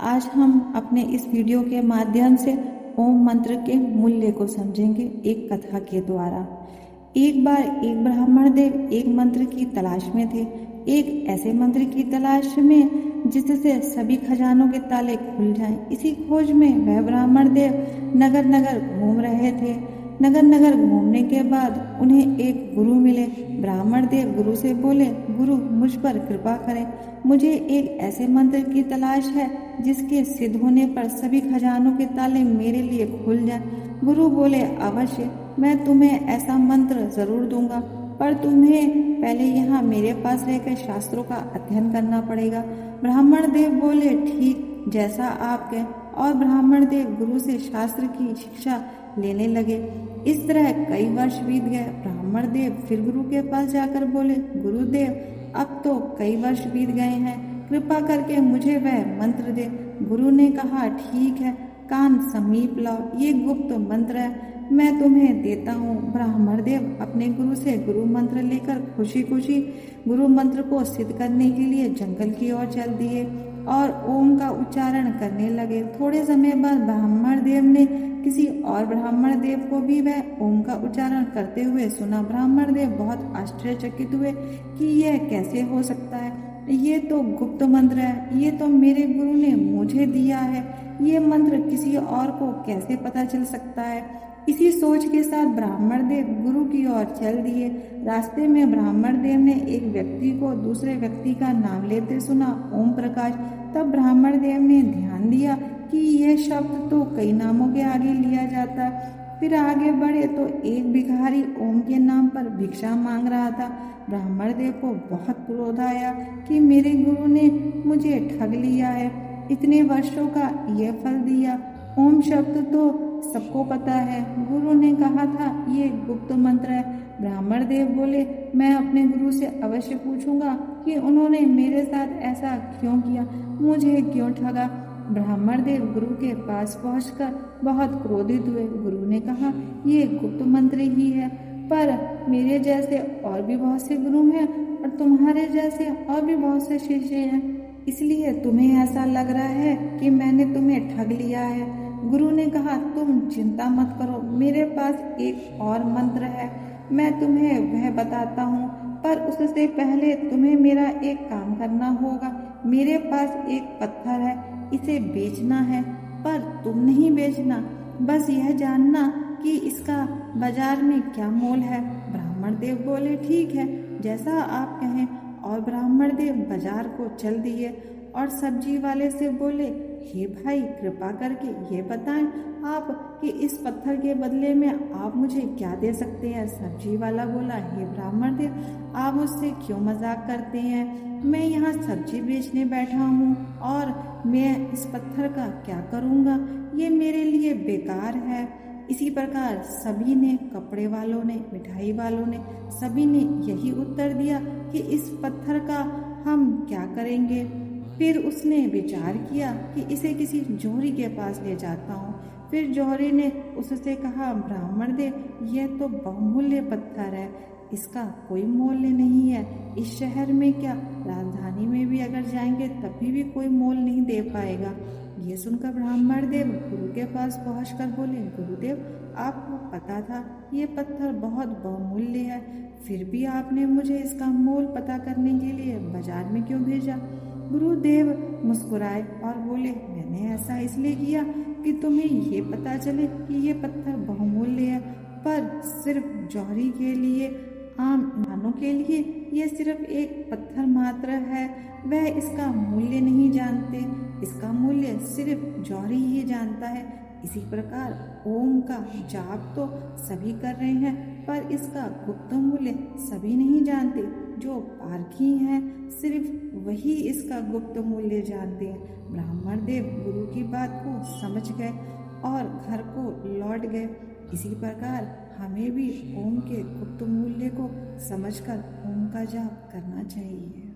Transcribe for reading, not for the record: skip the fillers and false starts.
आज हम अपने इस वीडियो के माध्यम से ओम मंत्र के मूल्य को समझेंगे एक कथा के द्वारा। एक बार एक ब्राह्मण देव एक मंत्र की तलाश में थे। एक ऐसे मंत्र की तलाश में जिससे सभी खजानों के ताले खुल जाएं। इसी खोज में वह ब्राह्मण देव नगर नगर घूम रहे थे। नगर नगर घूमने के बाद उन्हें एक गुरु मिले। ब्राह्मण देव गुरु से बोले, गुरु मुझ पर कृपा करें, मुझे एक ऐसे मंत्र की तलाश है जिसके सिद्ध होने पर सभी खजानों के ताले मेरे लिए खुल जाएं। गुरु बोले, अवश्य, मैं तुम्हें ऐसा मंत्र जरूर दूंगा, पर तुम्हें पहले यहाँ मेरे पास रहकर शास्त्रों का अध्ययन करना पड़ेगा। ब्राह्मण देव बोले, ठीक, जैसा आप कहें। और ब्राह्मण देव गुरु से शास्त्र की शिक्षा लेने लगे। इस तरह कई वर्ष बीत गए। ब्राह्मण देव फिर गुरु के पास जाकर बोले, गुरुदेव, अब तो कई वर्ष बीत गए हैं, कृपा करके मुझे वह मंत्र दे। गुरु ने कहा, ठीक है, कान समीप लाओ, ये गुप्त मंत्र है, मैं तुम्हें देता हूँ। ब्राह्मण देव अपने गुरु से गुरु मंत्र लेकर खुशी खुशी गुरु मंत्र को सिद्ध करने के लिए जंगल की ओर चल दिए और ओम का उच्चारण करने लगे। थोड़े समय बाद ब्राह्मण देव ने किसी और ब्राह्मण देव को भी वह ओम का उच्चारण करते हुए सुना। ब्राह्मण देव बहुत आश्चर्यचकित हुए कि यह कैसे हो सकता है, ये तो गुप्त मंत्र है, ये तो मेरे गुरु ने मुझे दिया है, ये मंत्र किसी और को कैसे पता चल सकता है। इसी सोच के साथ ब्राह्मण देव गुरु की ओर चल दिए। रास्ते में ब्राह्मण देव ने एक व्यक्ति को दूसरे व्यक्ति का नाम लेते सुना, ओम प्रकाश। तब ब्राह्मण देव ने ध्यान दिया कि यह शब्द तो कई नामों के आगे लिया जाता है। फिर आगे बढ़े तो एक भिखारी ओम के नाम पर भिक्षा मांग रहा था। ब्राह्मण देव को बहुत क्रोध आया कि मेरे गुरु ने मुझे ठग लिया है, इतने वर्षों का यह फल दिया। ओम शब्द तो सबको पता है, गुरु ने कहा था ये गुप्त मंत्र है। ब्राह्मण देव बोले, मैं अपने गुरु से अवश्य पूछूंगा कि उन्होंने मेरे साथ ऐसा क्यों किया, मुझे क्यों ठगा। ब्राह्मण देव गुरु के पास पहुंचकर बहुत क्रोधित हुए। गुरु ने कहा, ये गुप्त मंत्र ही है, पर मेरे जैसे और भी बहुत से गुरु हैं और तुम्हारे जैसे और भी बहुत से शिष्य हैं, इसलिए तुम्हें ऐसा लग रहा है कि मैंने तुम्हें ठग लिया है। गुरु ने कहा, तुम चिंता मत करो, मेरे पास एक और मंत्र है, मैं तुम्हें वह बताता हूँ, पर उससे पहले तुम्हें मेरा एक काम करना होगा। मेरे पास एक पत्थर है, इसे बेचना है, पर तुम नहीं बेचना, बस यह जानना कि इसका बाजार में क्या मोल है। ब्राह्मण देव बोले, ठीक है, जैसा आप कहें। और ब्राह्मण देव बाजार को चल दिए और सब्जी वाले से बोले, हे भाई, कृपा करके ये बताएं आप कि इस पत्थर के बदले में आप मुझे क्या दे सकते हैं। सब्जी वाला बोला, हे ब्राह्मण देव, आप मुझसे क्यों मजाक करते हैं, मैं यहाँ सब्जी बेचने बैठा हूँ और मैं इस पत्थर का क्या करूँगा, ये मेरे लिए बेकार है। इसी प्रकार सभी ने, कपड़े वालों ने, मिठाई वालों ने, सभी ने यही उत्तर दिया कि इस पत्थर का हम क्या करेंगे। फिर उसने विचार किया कि इसे किसी जौहरी के पास ले जाता हूँ। फिर जौहरी ने उससे कहा, ब्राह्मण देव, यह तो बहुमूल्य पत्थर है, इसका कोई मूल्य नहीं है। इस शहर में क्या, राजधानी में भी अगर जाएंगे तभी भी कोई मोल नहीं दे पाएगा। ये सुनकर ब्राह्मण देव गुरु के पास पहुंचकर बोले, गुरुदेव, आपको पता था ये पत्थर बहुत बहुमूल्य है, फिर भी आपने मुझे इसका मोल पता करने के लिए बाजार में क्यों भेजा। गुरुदेव मुस्कुराए और बोले, मैंने ऐसा इसलिए किया कि तुम्हें ये पता चले कि ये पत्थर बहुमूल्य है, पर सिर्फ जौहरी के लिए, आम इंसानों के लिए ये सिर्फ एक पत्थर मात्र है, वह इसका मूल्य नहीं जानते, इसका मूल्य सिर्फ जौहरी ही जानता है। इसी प्रकार ओम का जाप तो सभी कर रहे हैं, पर इसका गुप्त मूल्य सभी नहीं जानते। जो पारखी हैं सिर्फ वही इसका गुप्त मूल्य जानते हैं। ब्राह्मण देव गुरु की बात को समझ गए और घर को लौट गए। इसी प्रकार हमें भी ओम के गुप्त मूल्य को समझकर ओम का जाप करना चाहिए।